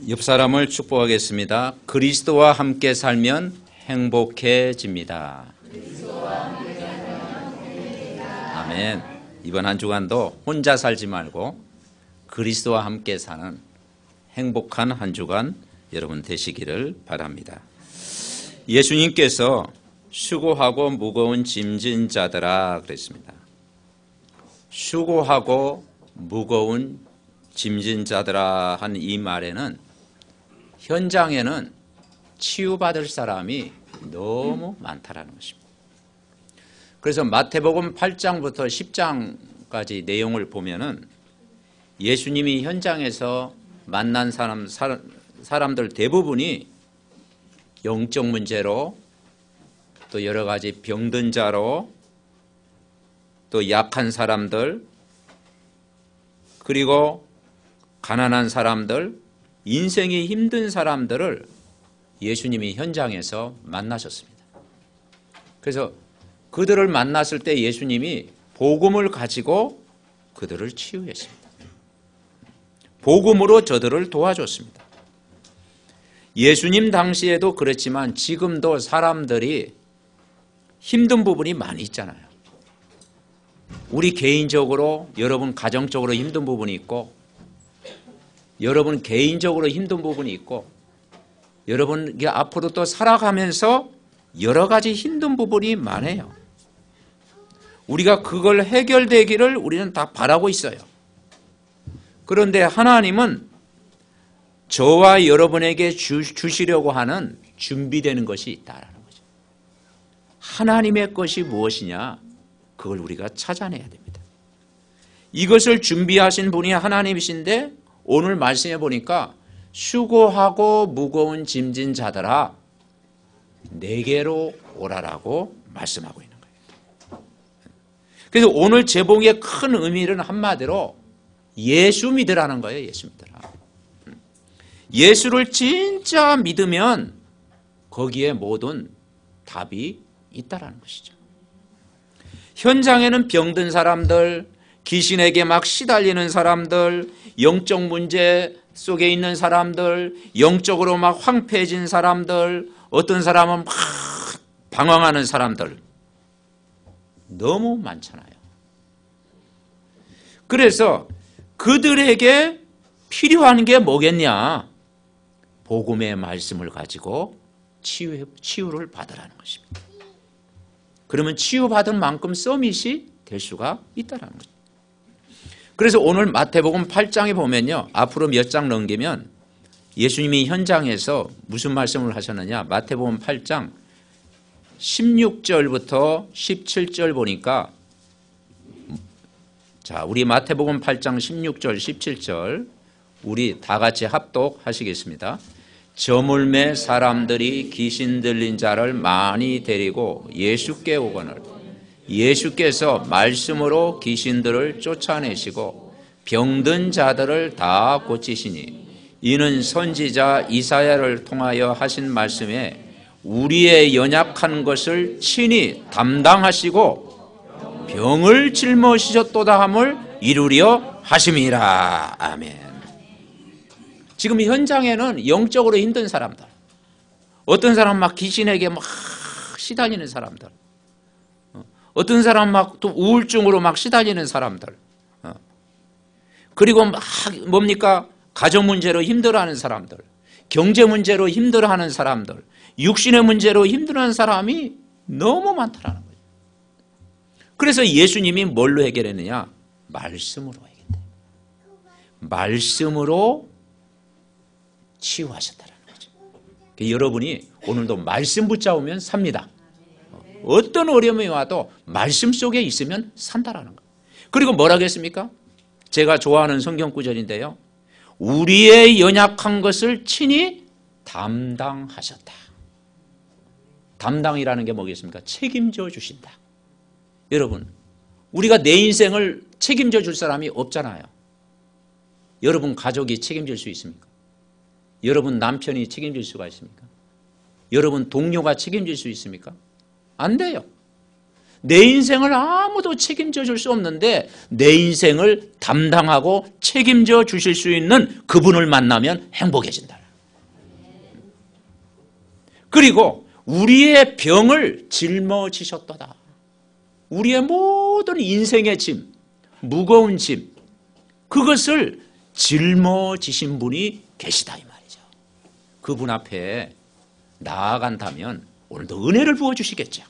옆 사람을 축복하겠습니다. 그리스도와 함께 살면 행복해집니다. 아멘. 이번 한 주간도 혼자 살지 말고 그리스도와 함께 사는 행복한 한 주간 여러분 되시기를 바랍니다. 예수님께서 수고하고 무거운 짐진 자들아 그랬습니다. 수고하고 무거운 짐진 자들아 한 이 말에는 현장에는 치유받을 사람이 너무 많다라는 것입니다. 그래서 마태복음 8장부터 10장까지 내용을 보면은 예수님이 현장에서 만난 사람들 대부분이 영적 문제로 또 여러 가지 병든 자로 또 약한 사람들 그리고 가난한 사람들 인생이 힘든 사람들을 예수님이 현장에서 만나셨습니다. 그래서 그들을 만났을 때 예수님이 복음을 가지고 그들을 치유했습니다. 복음으로 저들을 도와줬습니다. 예수님 당시에도 그랬지만 지금도 사람들이 힘든 부분이 많이 있잖아요. 우리 개인적으로 여러분 가정적으로 힘든 부분이 있고 여러분 개인적으로 힘든 부분이 있고 여러분 앞으로 또 살아가면서 여러 가지 힘든 부분이 많아요. 우리가 그걸 해결되기를 우리는 다 바라고 있어요. 그런데 하나님은 저와 여러분에게 주시려고 하는 준비되는 것이 있다는 거죠. 하나님의 것이 무엇이냐? 그걸 우리가 찾아내야 됩니다. 이것을 준비하신 분이 하나님이신데 오늘 말씀해 보니까 수고하고 무거운 짐진 자들아 내게로 오라라고 말씀하고 있는 거예요. 그래서 오늘 제목의 큰 의미는 한마디로 예수 믿으라는 거예요. 예수 믿으라. 예수를 진짜 믿으면 거기에 모든 답이 있다라는 것이죠. 현장에는 병든 사람들, 귀신에게 막 시달리는 사람들, 영적 문제 속에 있는 사람들, 영적으로 막 황폐해진 사람들, 어떤 사람은 막 방황하는 사람들 너무 많잖아요. 그래서 그들에게 필요한 게 뭐겠냐? 복음의 말씀을 가지고 치유를 받으라는 것입니다. 그러면 치유받은 만큼 서밋이 될 수가 있다는 거죠. 그래서 오늘 마태복음 8장에 보면요. 앞으로 몇 장 넘기면 예수님이 현장에서 무슨 말씀을 하셨느냐. 마태복음 8장 16절부터 17절 보니까 자, 우리 마태복음 8장 16절 17절 우리 다 같이 합독하시겠습니다. 저물매 사람들이 귀신 들린 자를 많이 데리고 예수께 오거늘 예수께서 말씀으로 귀신들을 쫓아내시고 병든 자들을 다 고치시니 이는 선지자 이사야를 통하여 하신 말씀에 우리의 연약한 것을 친히 담당하시고 병을 짊어지셨도다 함을 이루려 하심이라. 아멘. 지금 현장에는 영적으로 힘든 사람들, 어떤 사람 막 귀신에게 막 시달리는 사람들, 어떤 사람 막 또 우울증으로 막 시달리는 사람들, 그리고 막 뭡니까? 가정 문제로 힘들어하는 사람들, 경제 문제로 힘들어하는 사람들, 육신의 문제로 힘들어하는 사람이 너무 많다라는 거예요. 그래서 예수님이 뭘로 해결했느냐? 말씀으로 해결해요. 말씀으로 치유하셨다는 거죠. 여러분이 오늘도 말씀 붙잡으면 삽니다. 어떤 어려움이 와도 말씀 속에 있으면 산다라는 거예요. 그리고 뭐라고 했습니까? 제가 좋아하는 성경 구절인데요. 우리의 연약한 것을 친히 담당하셨다. 담당이라는 게 뭐겠습니까? 책임져 주신다. 여러분, 우리가 내 인생을 책임져 줄 사람이 없잖아요. 여러분 가족이 책임질 수 있습니까? 여러분 남편이 책임질 수가 있습니까? 여러분 동료가 책임질 수 있습니까? 안 돼요. 내 인생을 아무도 책임져 줄 수 없는데 내 인생을 담당하고 책임져 주실 수 있는 그분을 만나면 행복해진다. 그리고 우리의 병을 짊어지셨도다. 우리의 모든 인생의 짐, 무거운 짐, 그것을 짊어지신 분이 계시다 이 말이죠. 그분 앞에 나아간다면 오늘도 은혜를 부어주시겠죠.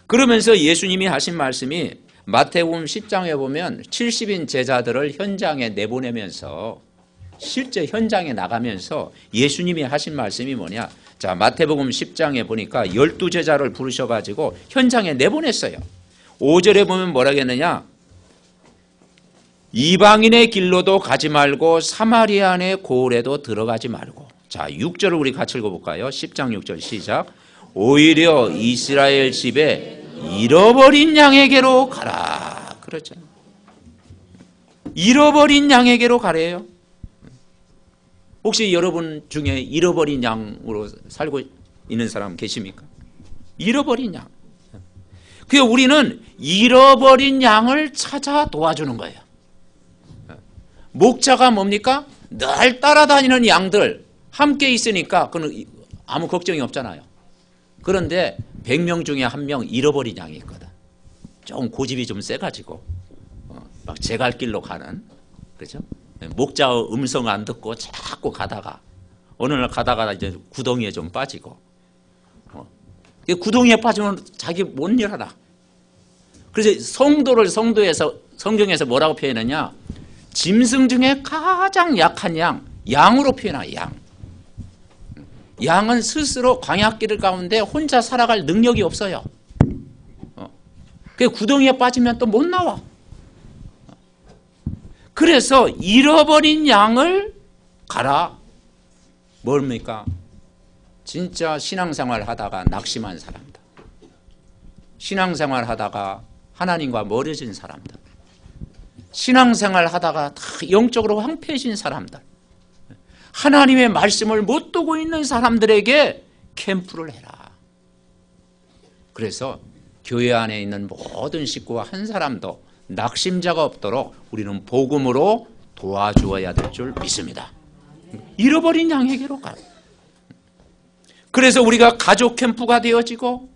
그러면서 예수님이 하신 말씀이 마태복음 10장에 보면 70인 제자들을 현장에 내보내면서 실제 현장에 나가면서 예수님이 하신 말씀이 뭐냐. 자, 마태복음 10장에 보니까 12제자를 부르셔가지고 현장에 내보냈어요. 5절에 보면 뭐라고 했느냐. 이방인의 길로도 가지 말고 사마리아인의 고을에도 들어가지 말고. 자, 6절을 우리 같이 읽어볼까요? 10장 6절 시작. 오히려 이스라엘 집에 잃어버린 양에게로 가라. 그렇죠. 잃어버린 양에게로 가래요. 혹시 여러분 중에 잃어버린 양으로 살고 있는 사람 계십니까? 잃어버린 양. 그래서 우리는 잃어버린 양을 찾아 도와주는 거예요. 목자가 뭡니까? 늘 따라다니는 양들 함께 있으니까 그는 아무 걱정이 없잖아요. 그런데 100명 중에 1명 잃어버린 양이 있거든. 좀 고집이 좀 세가지고 막 제 갈 길로 가는, 그렇죠? 목자의 음성 안 듣고 자꾸 가다가 어느 날 가다가 이제 구덩이에 좀 빠지고, 구덩이에 빠지면 자기 못 일어나. 그래서 성도를 성경에서 뭐라고 표현하냐? 짐승 중에 가장 약한 양으로 표현해요. 양은 스스로 광야길 가운데 혼자 살아갈 능력이 없어요. 그 구덩이에 빠지면 또 못 나와. 그래서 잃어버린 양을 가라. 뭡니까? 진짜 신앙생활 하다가 낙심한 사람들, 신앙생활 하다가 하나님과 멀어진 사람들, 신앙생활 하다가 다 영적으로 황폐해진 사람들, 하나님의 말씀을 못 두고 있는 사람들에게 캠프를 해라. 그래서 교회 안에 있는 모든 식구와 한 사람도 낙심자가 없도록 우리는 복음으로 도와주어야 될 줄 믿습니다. 잃어버린 양에게로 가. 그래서 우리가 가족 캠프가 되어지고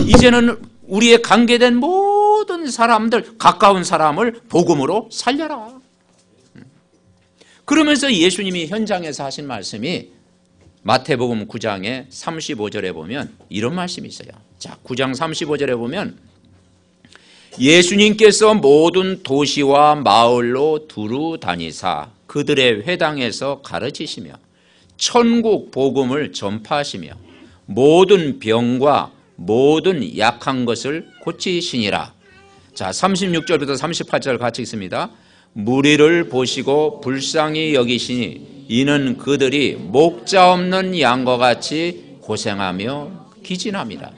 이제는 우리의 관계된 모든 사람들, 가까운 사람을 복음으로 살려라. 그러면서 예수님이 현장에서 하신 말씀이 마태복음 9장의 35절에 보면 이런 말씀이 있어요. 자, 9장 35절에 보면 예수님께서 모든 도시와 마을로 두루 다니사 그들의 회당에서 가르치시며 천국 복음을 전파하시며 모든 병과 모든 약한 것을 고치시니라. 자, 36절부터 38절 같이 읽습니다. 무리를 보시고 불쌍히 여기시니 이는 그들이 목자 없는 양과 같이 고생하며 기진함이라.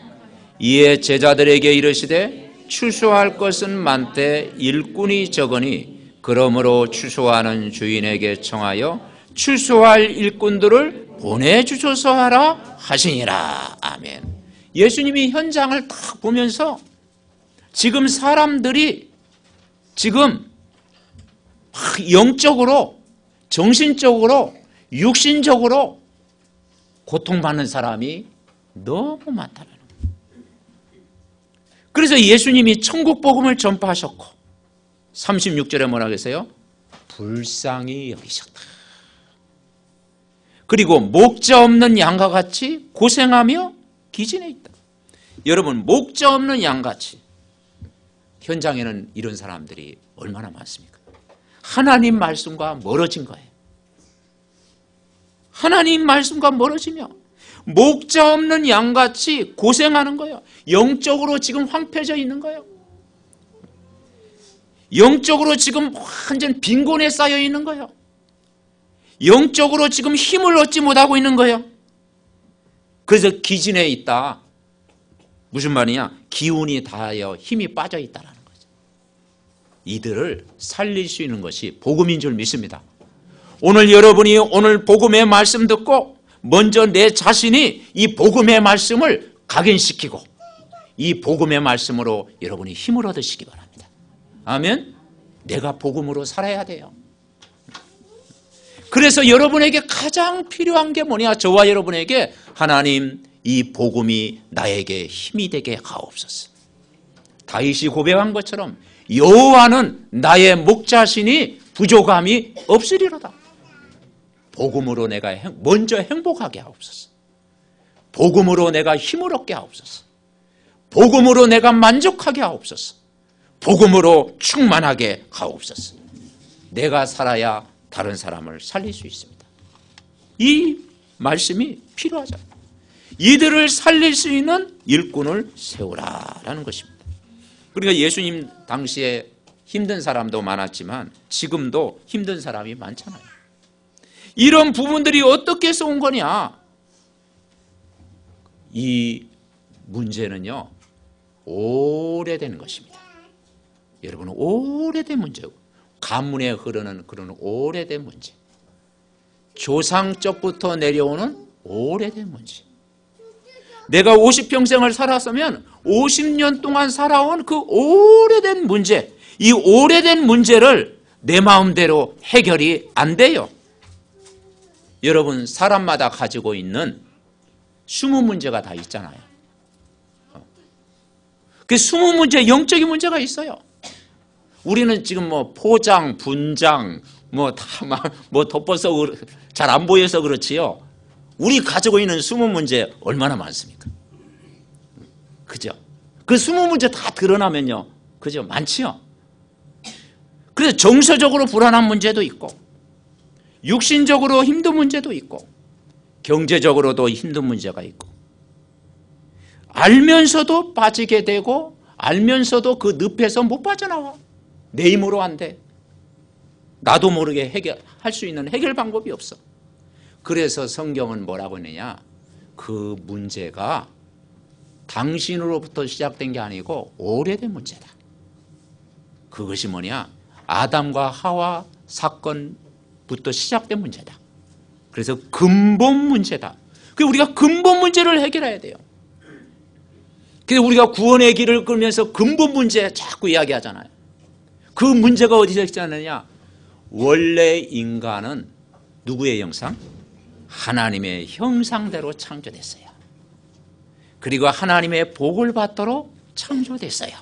이에 제자들에게 이르시되 추수할 것은 많되 일꾼이 적으니 그러므로 추수하는 주인에게 청하여 추수할 일꾼들을 보내주소서 하라 하시니라. 아멘. 예수님이 현장을 딱 보면서 지금 사람들이 지금 영적으로, 정신적으로, 육신적으로 고통받는 사람이 너무 많다는 거예요. 그래서 예수님이 천국 복음을 전파하셨고 36절에 뭐라 그랬어요? 불쌍히 여기셨다. 그리고 목자 없는 양과 같이 고생하며 기진해 있다. 여러분, 목자 없는 양같이 현장에는 이런 사람들이 얼마나 많습니까? 하나님 말씀과 멀어진 거예요. 하나님 말씀과 멀어지며 목자 없는 양같이 고생하는 거예요. 영적으로 지금 황폐해져 있는 거예요. 영적으로 지금 완전 빈곤에 쌓여 있는 거예요. 영적으로 지금 힘을 얻지 못하고 있는 거예요. 그래서 기진해 있다. 무슨 말이냐? 기운이 다하여 힘이 빠져 있다라는 거죠. 이들을 살릴 수 있는 것이 복음인 줄 믿습니다. 오늘 여러분이 오늘 복음의 말씀 듣고 먼저 내 자신이 이 복음의 말씀을 각인시키고 이 복음의 말씀으로 여러분이 힘을 얻으시기 바랍니다. 아멘. 내가 복음으로 살아야 돼요. 그래서 여러분에게 가장 필요한 게 뭐냐? 저와 여러분에게 하나님 이 복음이 나에게 힘이 되게 하옵소서. 다윗이 고백한 것처럼 여호와는 나의 목자시니 부족함이 없으리로다. 복음으로 내가 먼저 행복하게 하옵소서. 복음으로 내가 힘을 얻게 하옵소서. 복음으로 내가 만족하게 하옵소서. 복음으로 충만하게 하옵소서. 내가 살아야 다른 사람을 살릴 수 있습니다. 이 말씀이 필요하잖아요. 이들을 살릴 수 있는 일꾼을 세우라라는 것입니다. 그러니까 예수님 당시에 힘든 사람도 많았지만 지금도 힘든 사람이 많잖아요. 이런 부분들이 어떻게 해서 온 거냐? 이 문제는요, 오래된 것입니다. 여러분, 오래된 문제고, 가문에 흐르는 그런 오래된 문제, 조상적부터 내려오는 오래된 문제. 내가 50평생을 살았으면 50년 동안 살아온 그 오래된 문제, 이 오래된 문제를 내 마음대로 해결이 안 돼요. 여러분, 사람마다 가지고 있는 20문제가 다 있잖아요. 그 20문제, 영적인 문제가 있어요. 우리는 지금 뭐 포장, 분장, 뭐 다 뭐 덮어서 잘 안 보여서 그렇지요. 우리 가지고 있는 20문제 얼마나 많습니까? 그죠? 그 20문제 다 드러나면요. 그죠? 많지요? 그래서 정서적으로 불안한 문제도 있고, 육신적으로 힘든 문제도 있고, 경제적으로도 힘든 문제가 있고, 알면서도 빠지게 되고, 알면서도 그 늪에서 못 빠져나와. 내 힘으로 안 돼. 나도 모르게 해결할 수 있는 해결 방법이 없어. 그래서 성경은 뭐라고 했느냐? 그 문제가 당신으로부터 시작된 게 아니고 오래된 문제다. 그것이 뭐냐? 아담과 하와 사건부터 시작된 문제다. 그래서 근본 문제다. 그래서 우리가 근본 문제를 해결해야 돼요. 그래서 우리가 구원의 길을 끌면서 근본 문제 자꾸 이야기하잖아요. 그 문제가 어디서 있잖느냐? 원래 인간은 누구의 형상? 하나님의 형상대로 창조됐어요. 그리고 하나님의 복을 받도록 창조됐어요.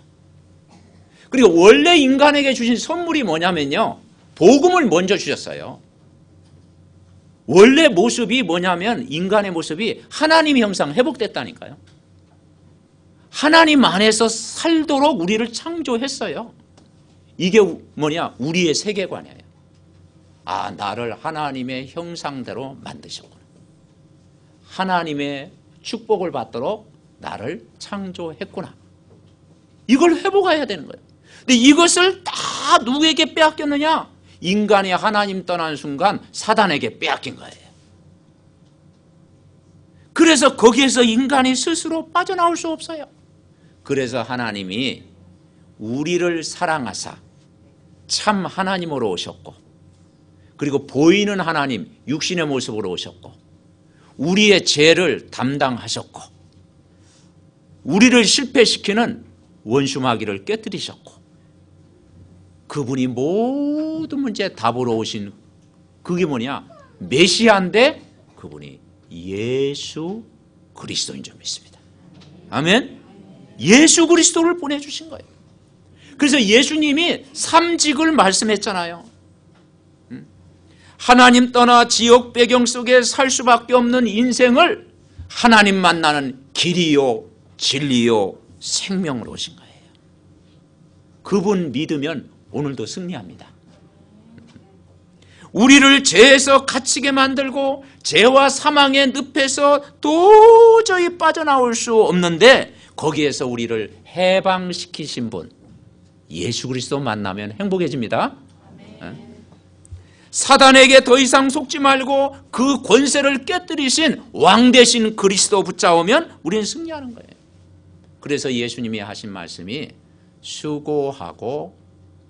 그리고 원래 인간에게 주신 선물이 뭐냐면요, 복음을 먼저 주셨어요. 원래 모습이 뭐냐면 인간의 모습이 하나님 형상 회복됐다니까요. 하나님 안에서 살도록 우리를 창조했어요. 이게 뭐냐? 우리의 세계관이에요. 아, 나를 하나님의 형상대로 만드셨구나. 하나님의 축복을 받도록 나를 창조했구나. 이걸 회복해야 되는 거예요. 근데 이것을 다 누구에게 빼앗겼느냐? 인간이 하나님 떠난 순간 사단에게 빼앗긴 거예요. 그래서 거기에서 인간이 스스로 빠져나올 수 없어요. 그래서 하나님이 우리를 사랑하사 참 하나님으로 오셨고, 그리고 보이는 하나님 육신의 모습으로 오셨고, 우리의 죄를 담당하셨고, 우리를 실패시키는 원수마귀를 깨뜨리셨고, 그분이 모든 문제에 답으로 오신 그게 뭐냐? 메시아인데 그분이 예수 그리스도인 줄 믿습니다. 아멘. 예수 그리스도를 보내주신 거예요. 그래서 예수님이 삼직을 말씀했잖아요. 하나님 떠나 지역 배경 속에 살 수밖에 없는 인생을 하나님 만나는 길이요 진리요 생명으로 오신 거예요. 그분 믿으면 오늘도 승리합니다. 우리를 죄에서 갇히게 만들고 죄와 사망의 늪에서 도저히 빠져나올 수 없는데 거기에서 우리를 해방시키신 분 예수 그리스도 만나면 행복해집니다. 사단에게 더 이상 속지 말고 그 권세를 깨뜨리신 왕 대신 그리스도 붙잡으면 우리는 승리하는 거예요. 그래서 예수님이 하신 말씀이 수고하고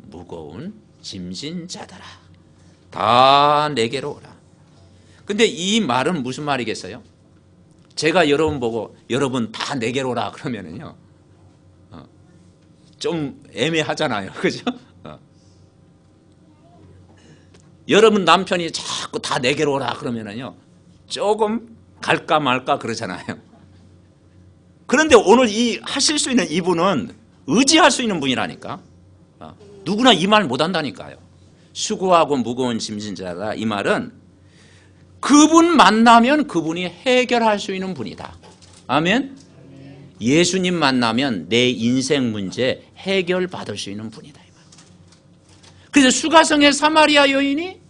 무거운 짐진 자들아 다 내게로 오라. 근데 이 말은 무슨 말이겠어요? 제가 여러분 보고 여러분 다 내게로 오라 그러면은요 좀 애매하잖아요. 그죠? 여러분 남편이 자꾸 다 내게로 오라 그러면은요, 조금 갈까 말까 그러잖아요. 그런데 오늘 이 하실 수 있는 이분은 의지할 수 있는 분이라니까. 누구나 이 말 못한다니까요. 수고하고 무거운 짐진 자다, 이 말은 그분 만나면 그분이 해결할 수 있는 분이다. 아멘. 예수님 만나면 내 인생 문제 해결받을 수 있는 분이다. 그래서 수가성의 사마리아 여인이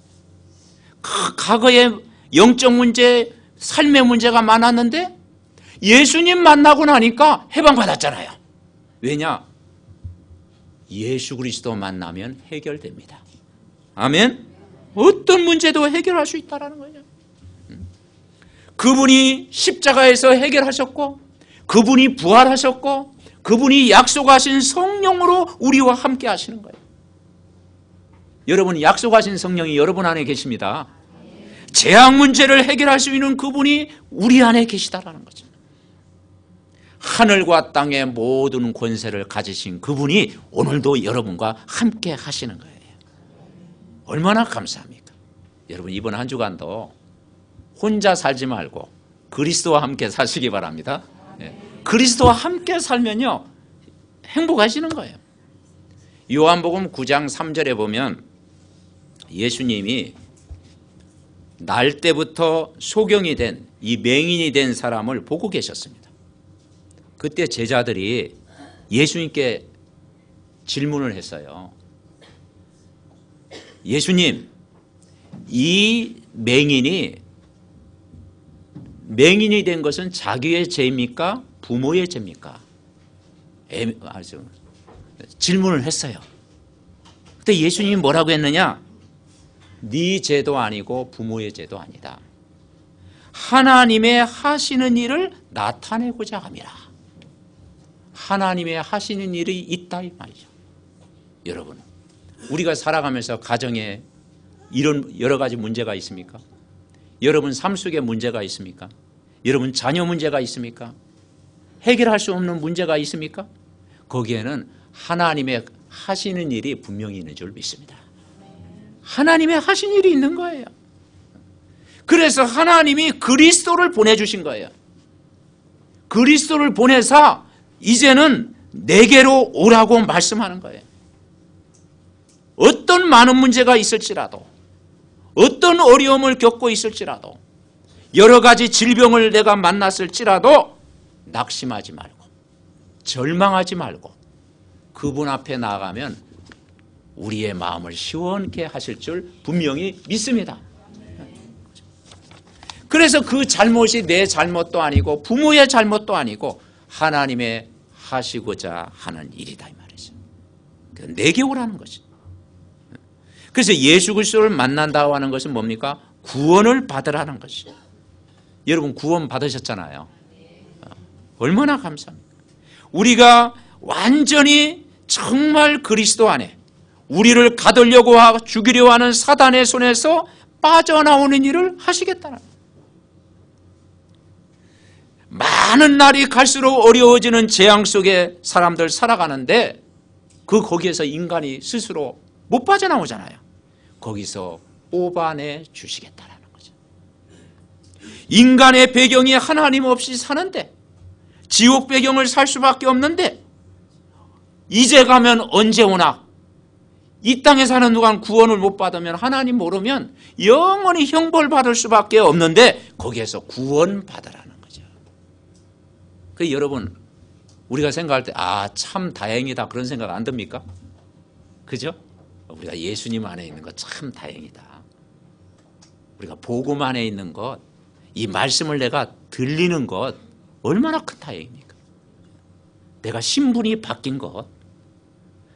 과거에 영적 문제, 삶의 문제가 많았는데 예수님 만나고 나니까 해방받았잖아요. 왜냐? 예수 그리스도 만나면 해결됩니다. 아멘. 어떤 문제도 해결할 수 있다는 거예요. 그분이 십자가에서 해결하셨고, 그분이 부활하셨고, 그분이 약속하신 성령으로 우리와 함께 하시는 거예요. 여러분, 약속하신 성령이 여러분 안에 계십니다. 재앙 문제를 해결할 수 있는 그분이 우리 안에 계시다라는 거죠. 하늘과 땅의 모든 권세를 가지신 그분이 오늘도 여러분과 함께 하시는 거예요. 얼마나 감사합니까? 여러분, 이번 한 주간도 혼자 살지 말고 그리스도와 함께 사시기 바랍니다. 그리스도와 함께 살면요, 행복하시는 거예요. 요한복음 9장 3절에 보면 예수님이 날 때부터 소경이 된, 이 맹인이 된 사람을 보고 계셨습니다. 그때 제자들이 예수님께 질문을 했어요. 예수님, 이 맹인이 된 것은 자기의 죄입니까? 부모의 죄입니까? 질문을 했어요. 그때 예수님이 뭐라고 했느냐? 네 죄도 아니고 부모의 죄도 아니다. 하나님의 하시는 일을 나타내고자 함이라. 하나님의 하시는 일이 있다, 이 말이죠. 여러분, 우리가 살아가면서 가정에 이런 여러 가지 문제가 있습니까? 여러분 삶 속에 문제가 있습니까? 여러분 자녀 문제가 있습니까? 해결할 수 없는 문제가 있습니까? 거기에는 하나님의 하시는 일이 분명히 있는 줄 믿습니다. 하나님의 하신 일이 있는 거예요. 그래서 하나님이 그리스도를 보내주신 거예요. 그리스도를 보내서 이제는 내게로 오라고 말씀하는 거예요. 어떤 많은 문제가 있을지라도, 어떤 어려움을 겪고 있을지라도, 여러 가지 질병을 내가 만났을지라도 낙심하지 말고, 절망하지 말고 그분 앞에 나아가면 우리의 마음을 시원케 하실 줄 분명히 믿습니다. 그래서 그 잘못이 내 잘못도 아니고 부모의 잘못도 아니고 하나님의 하시고자 하는 일이다, 이 말이죠. 내게 오라는 거죠. 그래서 예수 그리스도를 만난다고 하는 것은 뭡니까? 구원을 받으라는 것이죠. 여러분 구원 받으셨잖아요. 얼마나 감사합니까? 우리가 완전히 정말 그리스도 안에 우리를 가두려고 하고 죽이려 하는 사단의 손에서 빠져나오는 일을 하시겠다는 거예요. 많은 날이 갈수록 어려워지는 재앙 속에 사람들 살아가는데 거기에서 인간이 스스로 못 빠져나오잖아요. 거기서 뽑아내 주시겠다라는 거죠. 인간의 배경이 하나님 없이 사는데, 지옥 배경을 살 수밖에 없는데, 이제 가면 언제 오나? 이 땅에 사는 동안 구원을 못 받으면, 하나님 모르면 영원히 형벌받을 수밖에 없는데 거기에서 구원받으라는 거죠. 그 여러분, 우리가 생각할 때 참 다행이다 그런 생각 안 듭니까? 그죠? 우리가 예수님 안에 있는 것 참 다행이다. 우리가 복음 안에 있는 것, 이 말씀을 내가 들리는 것 얼마나 큰 다행입니까? 내가 신분이 바뀐 것,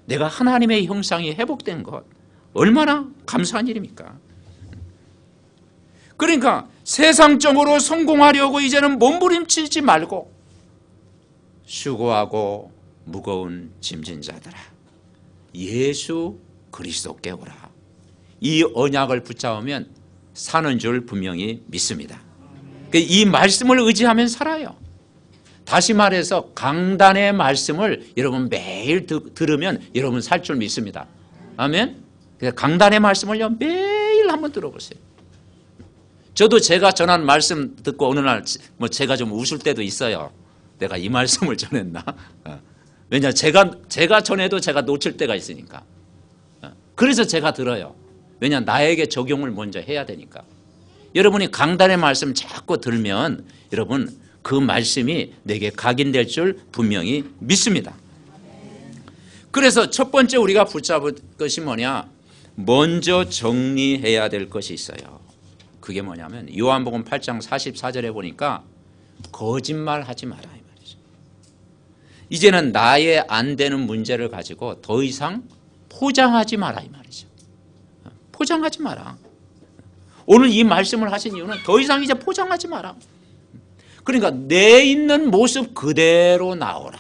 내가 하나님의 형상이 회복된 것 얼마나 감사한 일입니까? 그러니까 세상적으로 성공하려고 이제는 몸부림치지 말고 수고하고 무거운 짐진 자들아, 예수 그리스도께 오라. 이 언약을 붙잡으면 사는 줄 분명히 믿습니다. 이 말씀을 의지하면 살아요. 다시 말해서 강단의 말씀을 여러분 매일 들으면 여러분 살 줄 믿습니다. 아멘. 강단의 말씀을요 매일 한번 들어보세요. 저도 제가 전한 말씀 듣고 어느 날 뭐 제가 좀 웃을 때도 있어요. 내가 이 말씀을 전했나? 왜냐 제가 전해도 제가 놓칠 때가 있으니까. 그래서 제가 들어요. 왜냐 나에게 적용을 먼저 해야 되니까. 여러분이 강단의 말씀 자꾸 들면 여러분 그 말씀이 내게 각인될 줄 분명히 믿습니다. 그래서 첫 번째 우리가 붙잡을 것이 뭐냐? 먼저 정리해야 될 것이 있어요. 그게 뭐냐면 요한복음 8장 44절에 보니까 거짓말하지 마라 이 말이죠. 이제는 나의 안 되는 문제를 가지고 더 이상 포장하지 마라 이 말이죠. 포장하지 마라. 오늘 이 말씀을 하신 이유는 더 이상 이제 포장하지 마라. 그러니까 내 있는 모습 그대로 나오라.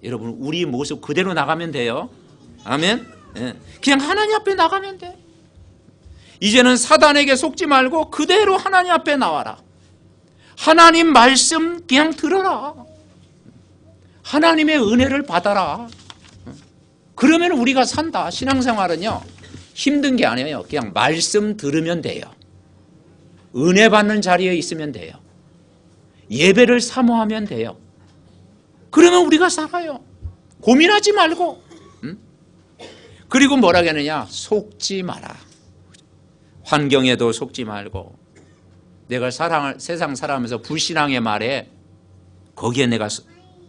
여러분 우리 모습 그대로 나가면 돼요. 아멘. 그냥 하나님 앞에 나가면 돼. 이제는 사단에게 속지 말고 그대로 하나님 앞에 나와라. 하나님 말씀 그냥 들어라. 하나님의 은혜를 받아라. 그러면 우리가 산다. 신앙생활은요 힘든 게 아니에요. 그냥 말씀 들으면 돼요. 은혜 받는 자리에 있으면 돼요. 예배를 사모하면 돼요. 그러면 우리가 살아요. 고민하지 말고. 그리고 뭐라 하느냐? 속지 마라. 환경에도 속지 말고 내가 세상 살아가면서 불신앙의 말에 거기에 내가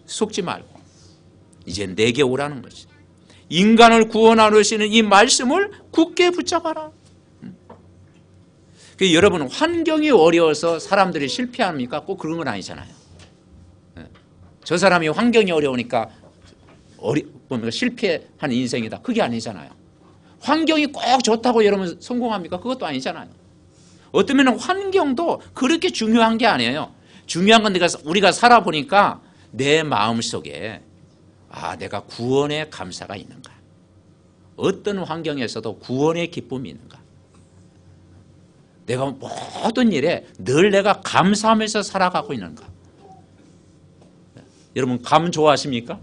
속지 말고 이제 내게 오라는 거지. 인간을 구원하시는 이 말씀을 굳게 붙잡아라. 여러분 환경이 어려워서 사람들이 실패합니까? 꼭 그런 건 아니잖아요. 저 사람이 환경이 어려우니까 실패한 인생이다. 그게 아니잖아요. 환경이 꼭 좋다고 여러분 성공합니까? 그것도 아니잖아요. 어쩌면 환경도 그렇게 중요한 게 아니에요. 중요한 건 우리가 살아보니까 내 마음속에 내가 구원의 감사가 있는가? 어떤 환경에서도 구원의 기쁨이 있는가? 내가 모든 일에 늘 내가 감사하면서 살아가고 있는가? 여러분 감 좋아하십니까?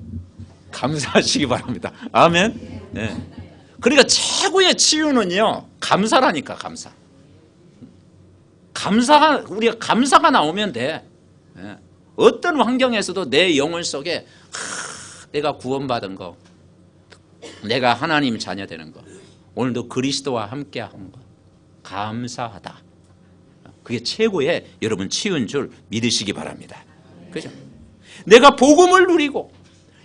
감사하시기 바랍니다. 아멘. 네. 그러니까 최고의 치유는요 감사라니까. 우리가 감사가 나오면 돼. 네. 어떤 환경에서도 내 영혼 속에 내가 구원받은 거, 내가 하나님 자녀 되는 거, 오늘도 그리스도와 함께 한 거 감사하다. 그게 최고의 여러분 치유인 줄 믿으시기 바랍니다. 그죠? 내가 복음을 누리고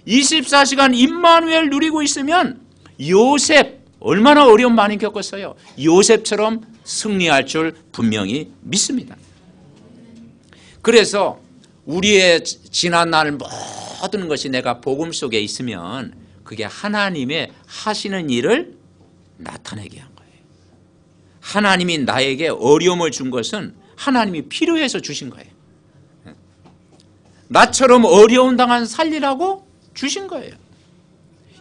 24시간 임마누엘 누리고 있으면 요셉 얼마나 어려움 많이 겪었어요. 요셉처럼 승리할 줄 분명히 믿습니다. 그래서 우리의 지난날 모든 것이 내가 복음 속에 있으면 그게 하나님의 하시는 일을 나타내게 한 거예요. 하나님이 나에게 어려움을 준 것은 하나님이 필요해서 주신 거예요. 나처럼 어려움 당한 살리라고 주신 거예요.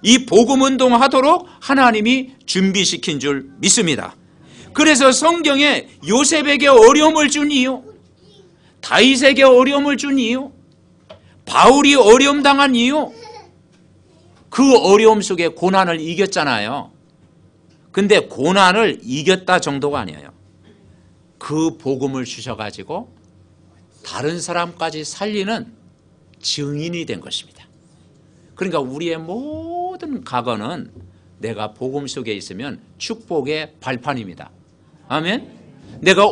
이 복음 운동하도록 하나님이 준비시킨 줄 믿습니다. 그래서 성경에 요셉에게 어려움을 준 이유, 다윗에게 어려움을 준 이유, 바울이 어려움 당한 이유, 그 어려움 속에 고난을 이겼잖아요. 근데 고난을 이겼다 정도가 아니에요. 그 복음을 주셔가지고 다른 사람까지 살리는 증인이 된 것입니다. 그러니까 우리의 모든 각오는 내가 복음 속에 있으면 축복의 발판입니다. 아멘.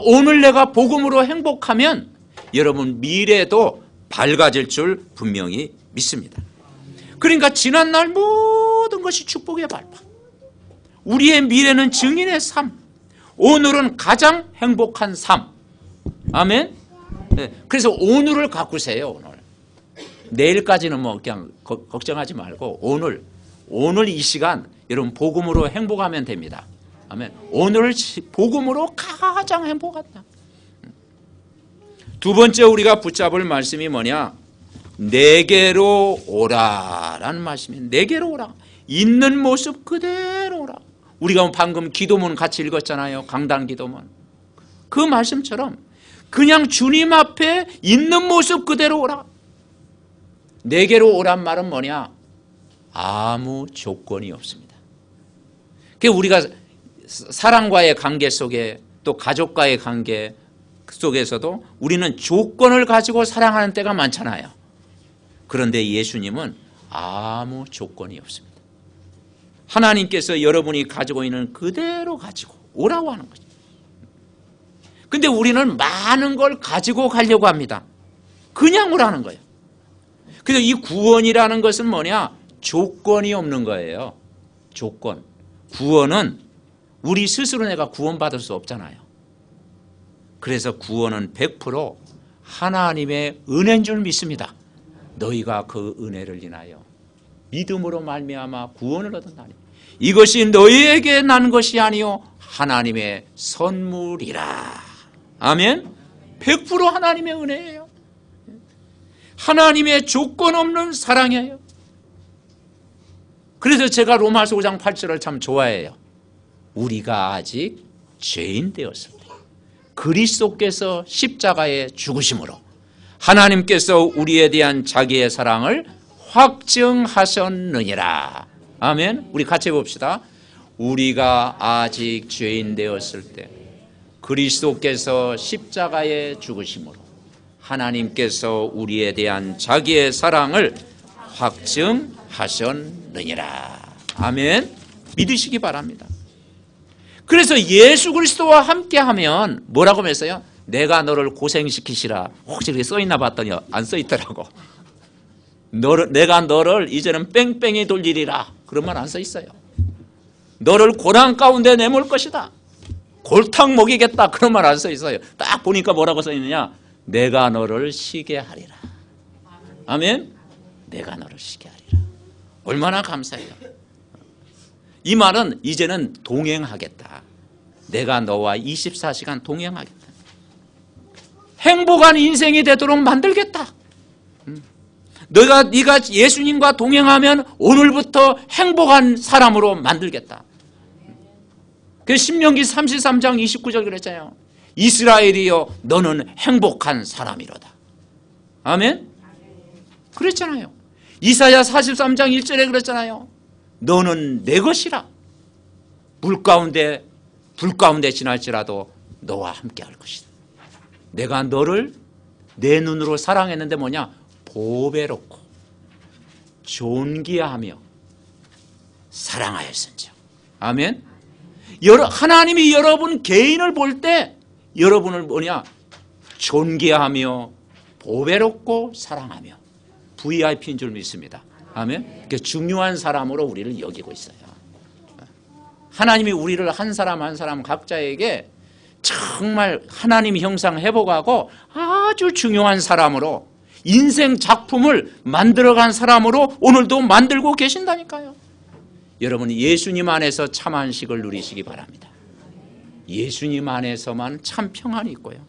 오늘 내가 복음으로 행복하면 여러분 미래도 밝아질 줄 분명히 믿습니다. 그러니까 지난날 모든 것이 축복의 발판. 우리의 미래는 증인의 삶. 오늘은 가장 행복한 삶. 아멘. 네. 그래서 오늘을 가꾸세요. 오늘. 내일까지는 뭐 그냥 걱정하지 말고 오늘 이 시간 여러분 복음으로 행복하면 됩니다. 아멘. 오늘 복음으로 가장 행복하다. 두 번째 우리가 붙잡을 말씀이 뭐냐? 내게로 오라라는 말씀이에요. 내게로 오라. 있는 모습 그대로 오라. 우리가 방금 기도문 같이 읽었잖아요. 강단 기도문. 그 말씀처럼 그냥 주님 앞에 있는 모습 그대로 오라. 내게로 오란 말은 뭐냐? 아무 조건이 없습니다. 우리가 사랑과의 관계 속에 또 가족과의 관계 속에서도 우리는 조건을 가지고 사랑하는 때가 많잖아요. 그런데 예수님은 아무 조건이 없습니다. 하나님께서 여러분이 가지고 있는 그대로 가지고 오라고 하는 거죠. 근데 우리는 많은 걸 가지고 가려고 합니다. 그냥 오라는 거예요. 그래서 이 구원이라는 것은 뭐냐? 조건이 없는 거예요. 조건. 구원은 우리 스스로 내가 구원받을 수 없잖아요. 그래서 구원은 100% 하나님의 은혜인 줄 믿습니다. 너희가 그 은혜를 인하여 믿음으로 말미암아 구원을 얻었나니 이것이 너희에게 난 것이 아니요 하나님의 선물이라. 아멘. 100% 하나님의 은혜예요. 하나님의 조건 없는 사랑이에요. 그래서 제가 로마서 5장 8절을 참 좋아해요. 우리가 아직 죄인 되었을 때 그리스도께서 십자가에 죽으심으로 하나님께서 우리에 대한 자기의 사랑을 확증하셨느니라. 아멘. 우리 같이 봅시다. 우리가 아직 죄인 되었을 때 그리스도께서 십자가에 죽으심으로 하나님께서 우리에 대한 자기의 사랑을 확증하셨느니라. 아멘. 믿으시기 바랍니다. 그래서 예수 그리스도와 함께하면 뭐라고 했어요? 내가 너를 고생시키시라. 혹시 이렇게 써있나 봤더니 안 써있더라고. 내가 너를 이제는 뺑뺑이 돌리리라. 그런 말 안 써있어요. 너를 고난 가운데 내몰 것이다. 골탕 먹이겠다. 그런 말 안 써있어요. 딱 보니까 뭐라고 써있느냐? 내가 너를 쉬게 하리라. 아멘. 내가 너를 쉬게 하리라. 얼마나 감사해요. 이 말은 이제는 동행하겠다. 내가 너와 24시간 동행하겠다. 행복한 인생이 되도록 만들겠다. 네가 예수님과 동행하면 오늘부터 행복한 사람으로 만들겠다. 그 신명기 33장 29절 그랬잖아요. 이스라엘이여 너는 행복한 사람이로다. 아멘. 그랬잖아요. 이사야 43장 1절에 그랬잖아요. 너는 내 것이라. 불 가운데 지날지라도 너와 함께 할 것이다. 내가 너를 내 눈으로 사랑했는데 뭐냐? 보배롭고 존귀하며 사랑하였은즉. 아멘. 하나님이 여러분 개인을 볼 때 여러분을 뭐냐? 존귀하며 보배롭고 사랑하며 VIP인 줄 믿습니다. 아멘. 중요한 사람으로 우리를 여기고 있어요. 하나님이 우리를 한 사람 한 사람 각자에게 정말 하나님 형상 회복하고 아주 중요한 사람으로 인생 작품을 만들어간 사람으로 오늘도 만들고 계신다니까요. 여러분 예수님 안에서 참 안식을 누리시기 바랍니다. 예수님 안에서만 참 평안이 있고요.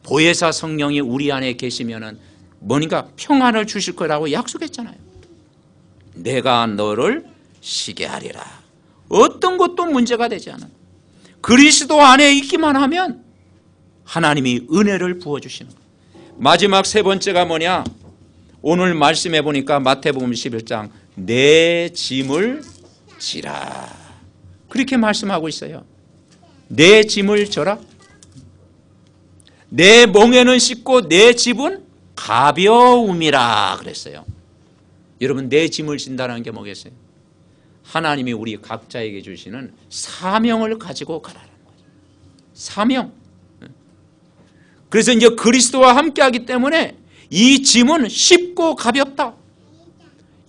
보혜사 성령이 우리 안에 계시면은 뭔가 평안을 주실 거라고 약속했잖아요. 내가 너를 쉬게 하리라. 어떤 것도 문제가 되지 않은 그리스도 안에 있기만 하면 하나님이 은혜를 부어주시는 거예요. 마지막 세 번째가 뭐냐? 오늘 말씀해 보니까 마태복음 11장 내 짐을 지라. 그렇게 말씀하고 있어요. 내 짐을 져라. 내 멍에는 씻고 내 집은 가벼움이라 그랬어요. 여러분 내 짐을 진다는 게 뭐겠어요? 하나님이 우리 각자에게 주시는 사명을 가지고 가라는 거죠. 사명. 그래서 이제 그리스도와 함께하기 때문에 이 짐은 쉽고 가볍다.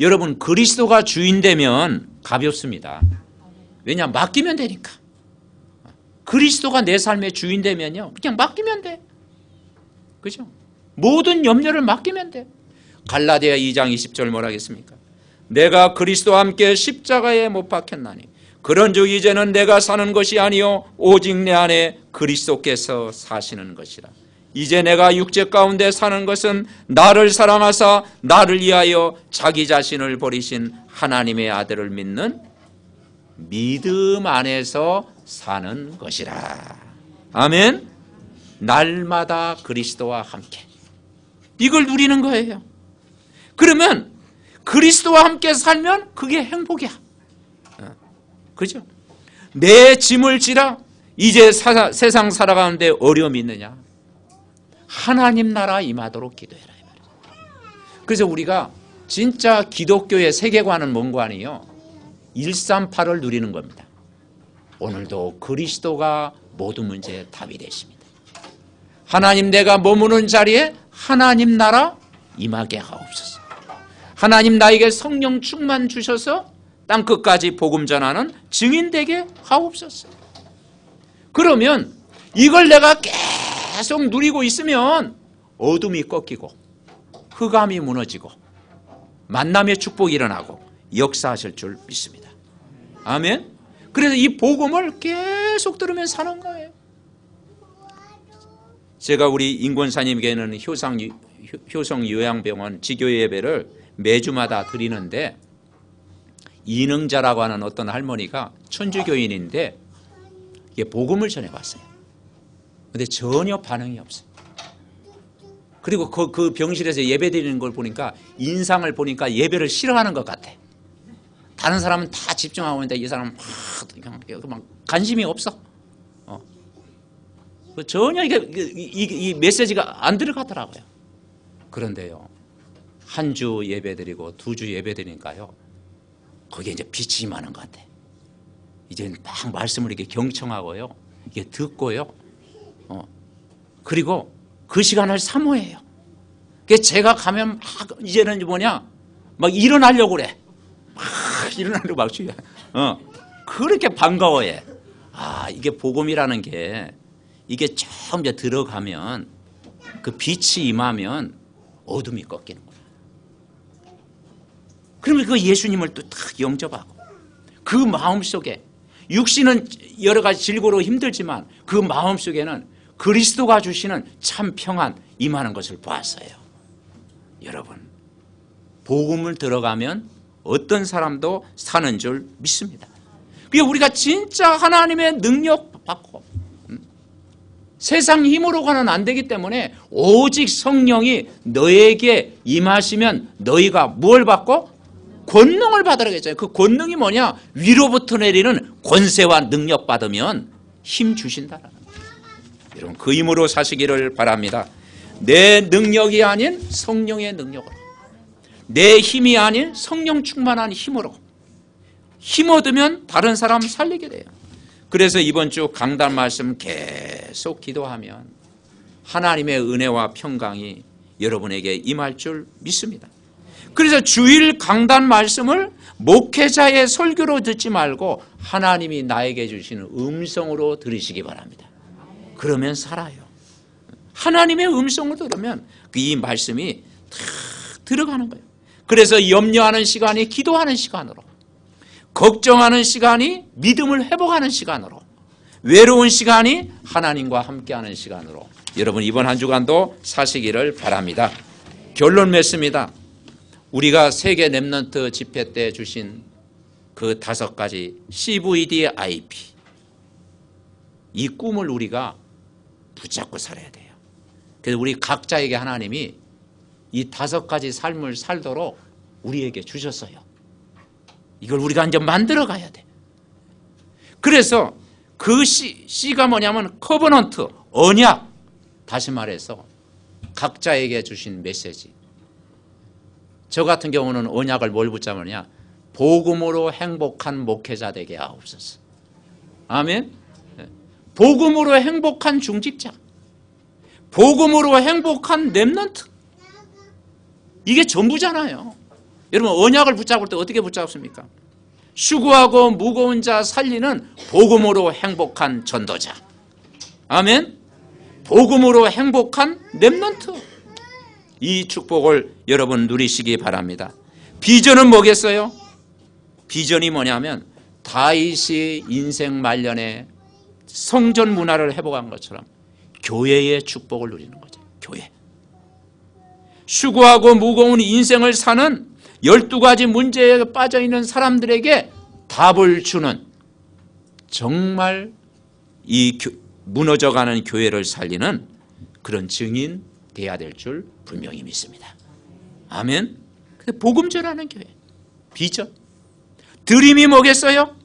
여러분 그리스도가 주인 되면 가볍습니다. 왜냐? 맡기면 되니까. 그리스도가 내 삶의 주인 되면요 그냥 맡기면 돼. 그죠? 모든 염려를 맡기면 돼. 갈라디아 2장 20절 뭐라 하겠습니까? 내가 그리스도와 함께 십자가에 못 박혔나니 그런즉 이제는 내가 사는 것이 아니요 오직 내 안에 그리스도께서 사시는 것이라. 이제 내가 육체 가운데 사는 것은 나를 사랑하사 나를 위하여 자기 자신을 버리신 하나님의 아들을 믿는 믿음 안에서 사는 것이라. 아멘. 날마다 그리스도와 함께. 이걸 누리는 거예요. 그러면 그리스도와 함께 살면 그게 행복이야. 그죠? 내 짐을 지라. 이제 세상 살아가는데 어려움이 있느냐? 하나님 나라 임하도록 기도해라. 그래서 우리가 진짜 기독교의 세계관은 뭔가 아니요, 138을 누리는 겁니다. 오늘도 그리스도가 모든 문제의 답이 되십니다. 하나님, 내가 머무는 자리에 하나님 나라 임하게 하옵소서. 하나님, 나에게 성령 충만 주셔서 땅끝까지 복음 전하는 증인 되게 하옵소서. 그러면 이걸 내가 계속 누리고 있으면 어둠이 꺾이고 흑암이 무너지고 만남의 축복이 일어나고 역사하실 줄 믿습니다. 아멘. 그래서 이 복음을 계속 들으면 사는 거예요. 제가 우리 인권사님에게는 효성요양병원 지교 예배를 매주마다 드리는데, 이능자라고 하는 어떤 할머니가 천주교인인데 이게 복음을 전해봤어요. 그런데 전혀 반응이 없어요. 그리고 그 병실에서 예배 드리는 걸 보니까, 인상을 보니까 예배를 싫어하는 것 같아. 다른 사람은 다 집중하고 있는데 이 사람은 막 관심이 없어. 전혀 이 메시지가 안 들어가더라고요. 그런데요, 한 주 예배 드리고 2주 예배 드리니까요, 거기에 이제 빛이 임하는 것 같아. 이제 막 말씀을 이렇게 경청하고요, 이게 듣고요, 그리고 그 시간을 사모해요. 그래서 제가 가면 막 이제는 뭐냐, 막 일어나려고 그래. 막 일어나려고 막 주여. 그렇게 반가워해. 아, 이게 복음이라는 게, 이게 좀 이제 들어가면, 그 빛이 임하면 어둠이 꺾이는 거야. 그러면 그 예수님을 또 딱 영접하고, 그 마음 속에, 육신은 여러 가지 질고로 힘들지만 그 마음 속에는 그리스도가 주시는 참 평안 임하는 것을 보았어요. 여러분, 복음을 들어가면 어떤 사람도 사는 줄 믿습니다. 그게 우리가 진짜 하나님의 능력 받고, 세상 힘으로가는 안 되기 때문에 오직 성령이 너에게 임하시면 너희가 뭘 받고? 권능을 받으라고 했잖아요. 그 권능이 뭐냐? 위로부터 내리는 권세와 능력 받으면 힘 주신다라는 거예요. 여러분, 그 힘으로 사시기를 바랍니다. 내 능력이 아닌 성령의 능력으로, 내 힘이 아닌 성령 충만한 힘으로 힘 얻으면 다른 사람 살리게 돼요. 그래서 이번 주 강단 말씀 계속 기도하면 하나님의 은혜와 평강이 여러분에게 임할 줄 믿습니다. 그래서 주일 강단 말씀을 목회자의 설교로 듣지 말고 하나님이 나에게 주시는 음성으로 들으시기 바랍니다. 그러면 살아요. 하나님의 음성을 들으면 이 말씀이 다 들어가는 거예요. 그래서 염려하는 시간이 기도하는 시간으로, 걱정하는 시간이 믿음을 회복하는 시간으로, 외로운 시간이 하나님과 함께하는 시간으로 여러분 이번 한 주간도 사시기를 바랍니다. 결론 맺습니다. 우리가 세계 렘넌트 집회 때 주신 그 5가지 CVDIP, 이 꿈을 우리가 붙잡고 살아야 돼요. 그래서 우리 각자에게 하나님이 이 5가지 삶을 살도록 우리에게 주셨어요. 이걸 우리가 이제 만들어 가야 돼. 그래서 그 C가 뭐냐면 커버넌트, 언약. 다시 말해서 각자에게 주신 메시지. 저 같은 경우는 언약을 뭘 붙잡느냐? 복음으로 행복한 목회자 되게 하옵소서. 아멘. 복음으로 행복한 중직자, 복음으로 행복한 렘넌트, 이게 전부잖아요. 여러분, 언약을 붙잡을 때 어떻게 붙잡습니까? 수고하고 무거운 자 살리는 복음으로 행복한 전도자. 아멘. 복음으로 행복한 렘넌트. 이 축복을 여러분 누리시기 바랍니다. 비전은 뭐겠어요? 비전이 뭐냐면 다윗이 인생 말년에 성전 문화를 회복한 것처럼 교회의 축복을 누리는 거죠. 교회. 수고하고 무거운 인생을 사는 12가지 문제에 빠져있는 사람들에게 답을 주는, 정말 이 무너져가는 교회를 살리는 그런 증인 돼야 될 줄 분명히 믿습니다. 아멘. 근데 복음 전하는 교회 비전 드림이 뭐겠어요?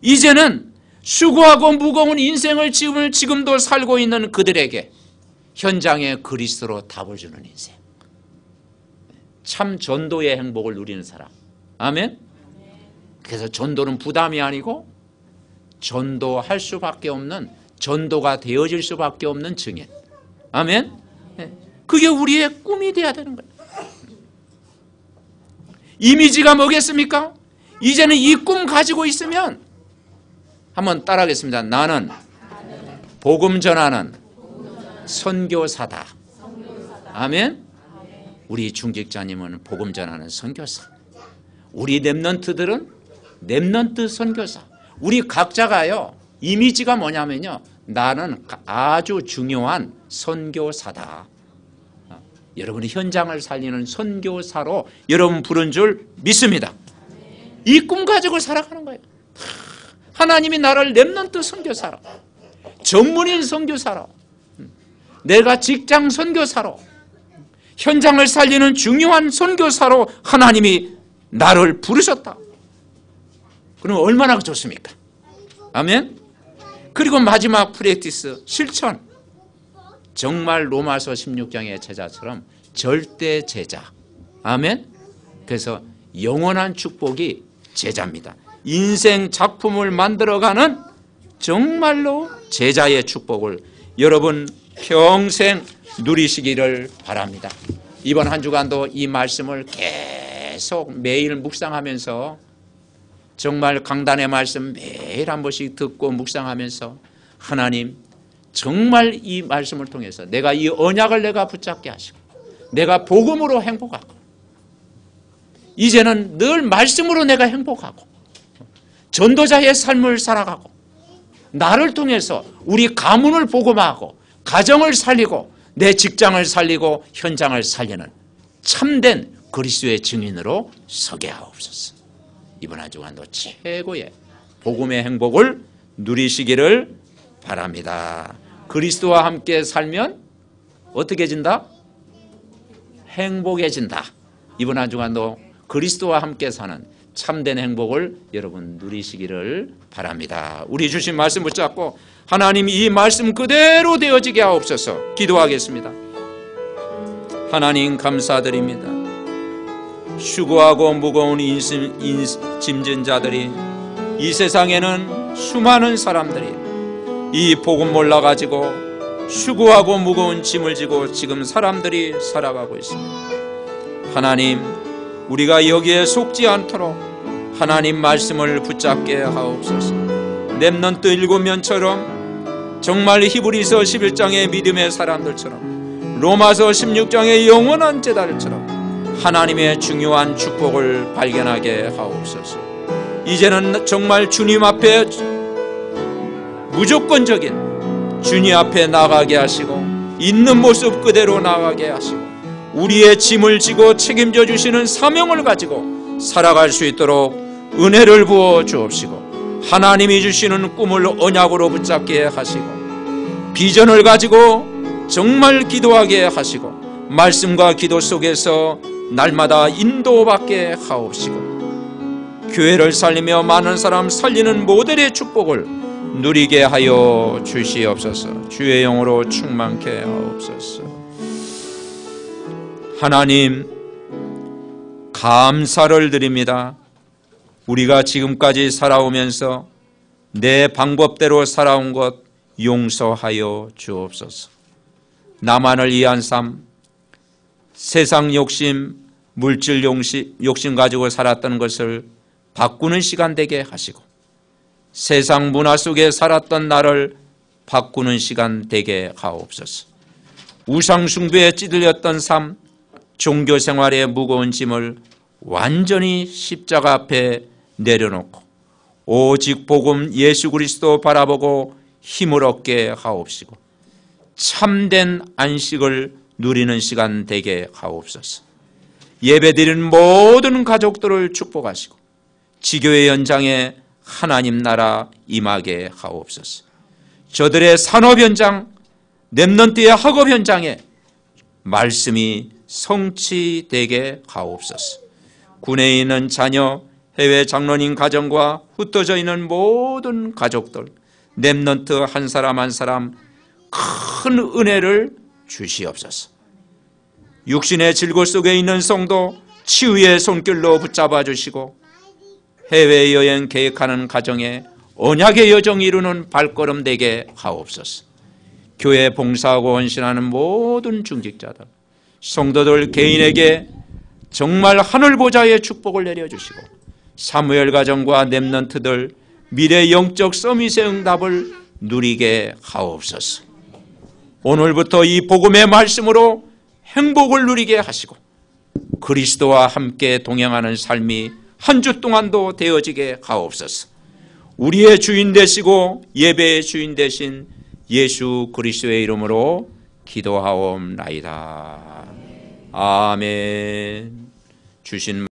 이제는 수고하고 무거운 인생을 지금도 살고 있는 그들에게 현장에 그리스도로 답을 주는 인생, 참 전도의 행복을 누리는 사람. 아멘. 그래서 전도는 부담이 아니고 전도할 수밖에 없는, 전도가 되어질 수밖에 없는 증인. 아멘. 그게 우리의 꿈이 돼야 되는 거예요. 이미지가 뭐겠습니까? 이제는 이 꿈 가지고 있으면 한번 따라하겠습니다. 나는 복음 전하는 선교사다. 아멘. 우리 중직자님은 복음 전하는 선교사, 우리 렘넌트들은 렘넌트 선교사. 우리 각자가요, 이미지가 뭐냐면요, 나는 아주 중요한 선교사다. 여러분이 현장을 살리는 선교사로 여러분 부른 줄 믿습니다. 이 꿈 가지고 살아가는 거예요. 하나님이 나를 렘넌트 선교사로, 전문인 선교사로, 내가 직장 선교사로, 현장을 살리는 중요한 선교사로 하나님이 나를 부르셨다. 그럼 얼마나 좋습니까? 아멘. 그리고 마지막 프랙티스, 실천. 정말 로마서 16장의 제자처럼 절대 제자. 아멘. 그래서 영원한 축복이 제자입니다. 인생 작품을 만들어가는 정말로 제자의 축복을 여러분 평생 누리시기를 바랍니다. 이번 한 주간도 이 말씀을 계속 매일 묵상하면서, 정말 강단의 말씀 매일 한 번씩 듣고 묵상하면서, 하나님 정말 이 말씀을 통해서 내가 이 언약을 내가 붙잡게 하시고, 내가 복음으로 행복하고, 이제는 늘 말씀으로 내가 행복하고, 전도자의 삶을 살아가고, 나를 통해서 우리 가문을 복음화하고, 가정을 살리고, 내 직장을 살리고, 현장을 살리는 참된 그리스도의 증인으로 서게 하옵소서. 이번 한 주간도 최고의 복음의 행복을 누리시기를 바랍니다. 그리스도와 함께 살면 어떻게 해진다? 행복해진다. 이번 한 주간도 그리스도와 함께 사는 참된 행복을 여러분 누리시기를 바랍니다. 우리 주신 말씀 붙잡고 하나님 이 말씀 그대로 되어지게 하옵소서. 기도하겠습니다. 하나님 감사드립니다. 수고하고 무거운 짐진 자들이, 이 세상에는 수많은 사람들이 이 복음 몰라가지고 수고하고 무거운 짐을 지고 지금 사람들이 살아가고 있습니다. 하나님, 우리가 여기에 속지 않도록 하나님 말씀을 붙잡게 하옵소서. 렘넌트 7면처럼, 정말 히브리서 11장의 믿음의 사람들처럼, 로마서 16장의 영원한 제자들처럼 하나님의 중요한 축복을 발견하게 하옵소서. 이제는 정말 주님 앞에 무조건적인 주님 앞에 나가게 하시고, 있는 모습 그대로 나가게 하시고, 우리의 짐을 지고 책임져 주시는 사명을 가지고 살아갈 수 있도록 은혜를 부어 주옵시고, 하나님이 주시는 꿈을 언약으로 붙잡게 하시고, 비전을 가지고 정말 기도하게 하시고, 말씀과 기도 속에서 날마다 인도받게 하옵시고, 교회를 살리며 많은 사람 살리는 모델의 축복을 누리게 하여 주시옵소서. 주의 영으로 충만케 하옵소서. 하나님 감사를 드립니다. 우리가 지금까지 살아오면서 내 방법대로 살아온 것 용서하여 주옵소서. 나만을 위한 삶, 세상 욕심, 물질 욕심 가지고 살았던 것을 바꾸는 시간 되게 하시고, 세상 문화 속에 살았던 나를 바꾸는 시간 되게 하옵소서. 우상 숭배에 찌들렸던 삶, 종교 생활의 무거운 짐을 완전히 십자가 앞에 내려놓고 오직 복음 예수 그리스도 바라보고 힘을 얻게 하옵시고, 참된 안식을 누리는 시간 되게 하옵소서. 예배드리는 모든 가족들을 축복하시고, 지교의 연장에 하나님 나라 임하게 하옵소서. 저들의 산업 현장, 렘넌트의 학업 현장에 말씀이 성취되게 하옵소서. 군에 있는 자녀, 해외 장로님 가정과 흩어져 있는 모든 가족들, 렘넌트 한 사람 한 사람 큰 은혜를 주시옵소서. 육신의 질고 속에 있는 성도 치유의 손길로 붙잡아 주시고, 해외여행 계획하는 가정에 언약의 여정이 이루는 발걸음 되게 하옵소서. 교회 봉사하고 헌신하는 모든 중직자들, 성도들 개인에게 정말 하늘 보좌의 축복을 내려주시고, 사무엘 가정과 렘넌트들 미래 영적 서밋의 응답을 누리게 하옵소서. 오늘부터 이 복음의 말씀으로 행복을 누리게 하시고, 그리스도와 함께 동행하는 삶이 한 주 동안도 되어지게 하옵소서. 우리의 주인 되시고 예배의 주인 되신 예수 그리스도의 이름으로 기도하옵나이다. 아멘. 주신